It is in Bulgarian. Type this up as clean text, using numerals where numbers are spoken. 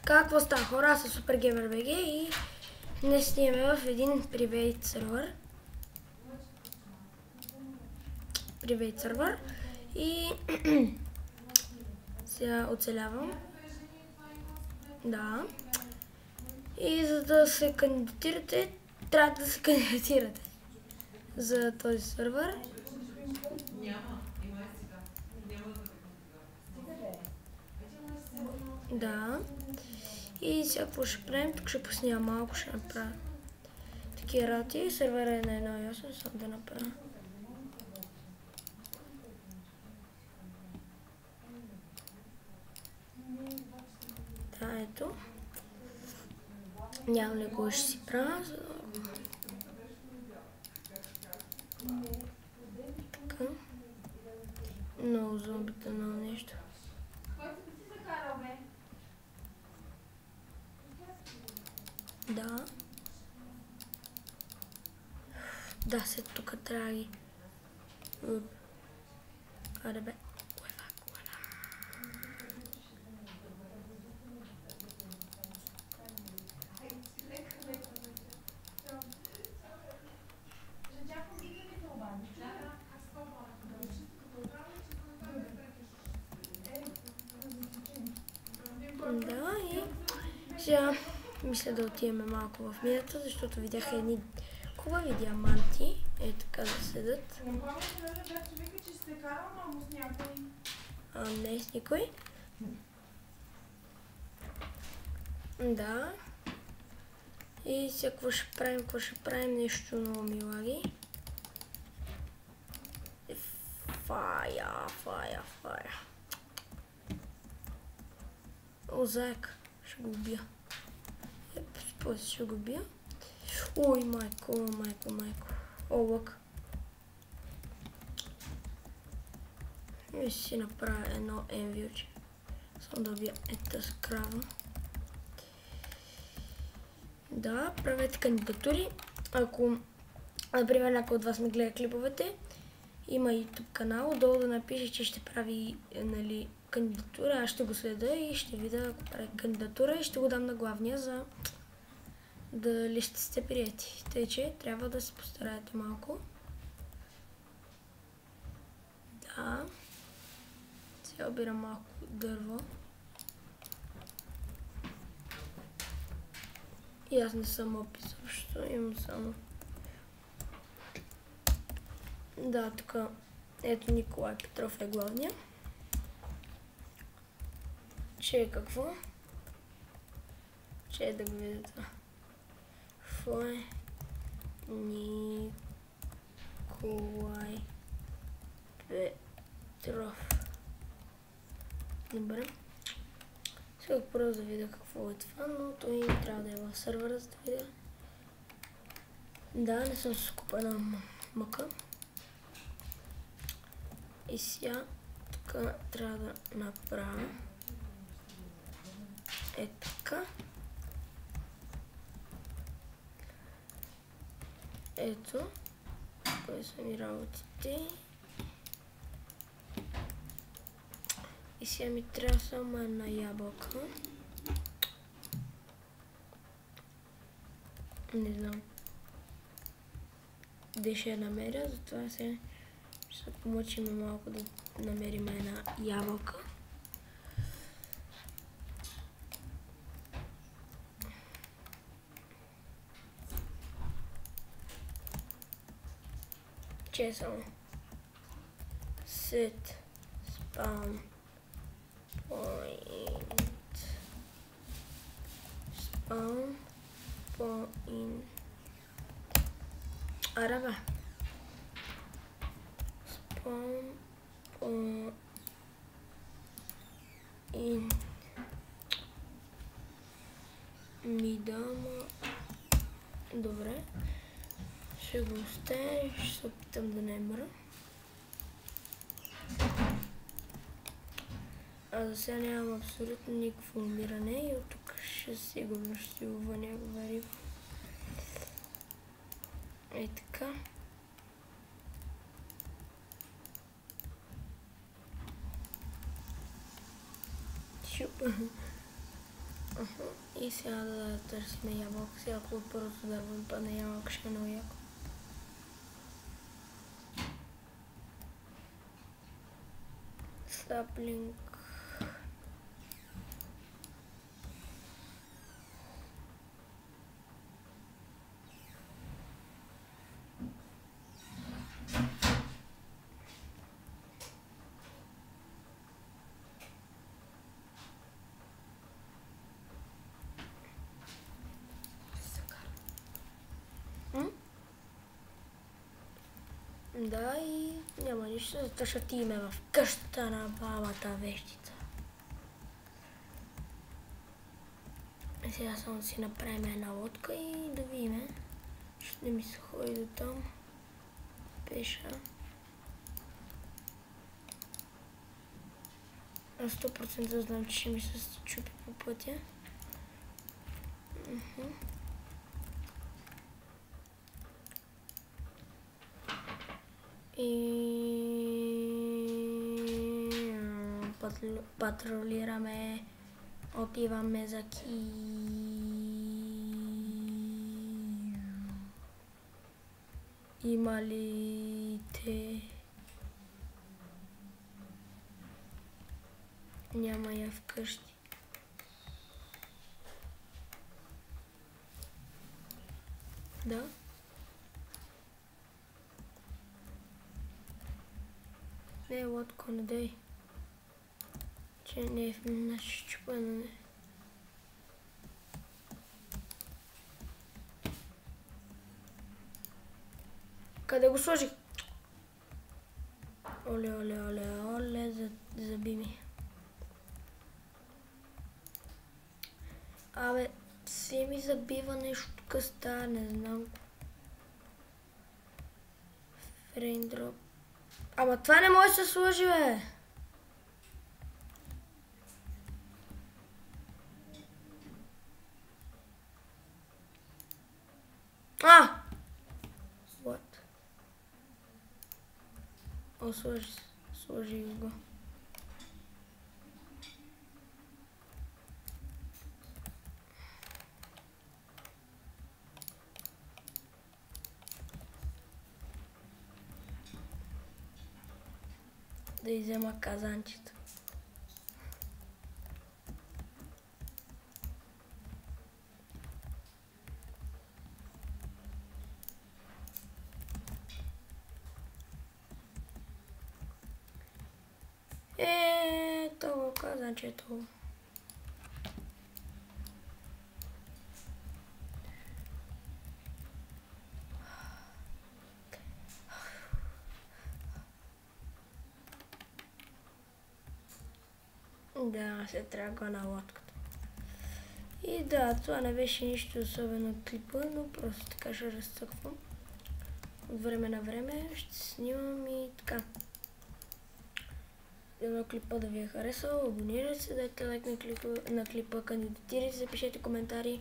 Така, какво става хора? Аз съм SuperGamer.bg и днес снимаме в един Private сервер. Private сервер и сега оцелявам. Да. И за да се кандидатирате, трябва да се кандидатирате за този сервер. Да. И сега какво ще правим? Тук ще поснимам малко, ще направя такива работи. Сервера е на 1.8, само да направя. Да, ето. Нямам ли кой ще си правя. Така. Много зомбита, много нещо. Да. Да, след тук трябва да ги... Аре бе. Да, и сега мисля да отиваме малко в мината, защото видях едни хубави диаманти. Е така да седат. Не с никой. Да. И сега какво ще правим, нещо много ми лаги. Фая. О, заек, ще го убия. После ще го убия. Ой, майко. О, лък. И си направя едно енвилче. Само да убия тази крава. Да, правете кандидатури. Ако, например, някой от вас ме гледа клиповете, има YouTube канал, долу да напише, че ще прави, нали, кандидатура, аз ще го следа и ще видя, ако прави кандидатура и ще го дам на главния, за дали ще сте приети. Тъй, че трябва да се постараете малко. Да. Сега обирам малко дърво. И аз не съм описал, защото имам само... Да, тук ето Николай Петров е главния. Че е какво? Че е да го видите. Какво е? Николай Петров. Добре. Сега първо да видя какво е това, но той трябва да е в сервера, за да видя. Да, не съм се купена мъка. И сега тук трябва да направя е така. Ето. Кои са ми работите. И сега ми трябва само една ябълка. Не знам къде ще я намеря, затова сега ще се помъчим малко да намерим една ябълка. Че е само set spawn point араба spawn point ми дама. Добре. Ще го оставя, ще се опитам да не мра. А за сега нямам абсолютно никакво умиране и от тук сигурно ще си ува някаква риба. Ей така. Шуп. И сега да търсим ябълка. Сега от първото дърво падне ябълка, ще е много яко. Саплинг. Да, и няма нищо, затова ще отидем в къщата на бабата вещица. И сега само да си направим една лодка и да видим. Ще ми се ходи до там. Пеша. На 100% знам, че ще ми се чупи по пътя. И патрулираме, отиваме за Има ли те? Няма я вкъщи. Да? Не, лодко, не дай. Че не е в наше чупане. Къде го сложих? Оле, оле, оле, оле, заби ми. Абе, си ми забива нещо тук става, не знам. Фрейндроп. Ама това не може да се сложи, бе. What? О, сложи го. Да изема казанчето. Това казанчето. Да, се тръгва на лодката. И да, това не беше нищо особено клипа, но просто така ще разцъквам. От време на време ще снимам и така. Дано клипа да ви е харесал, абонирайте се, дайте лайк на клипа, кандидатирайте, запишете коментари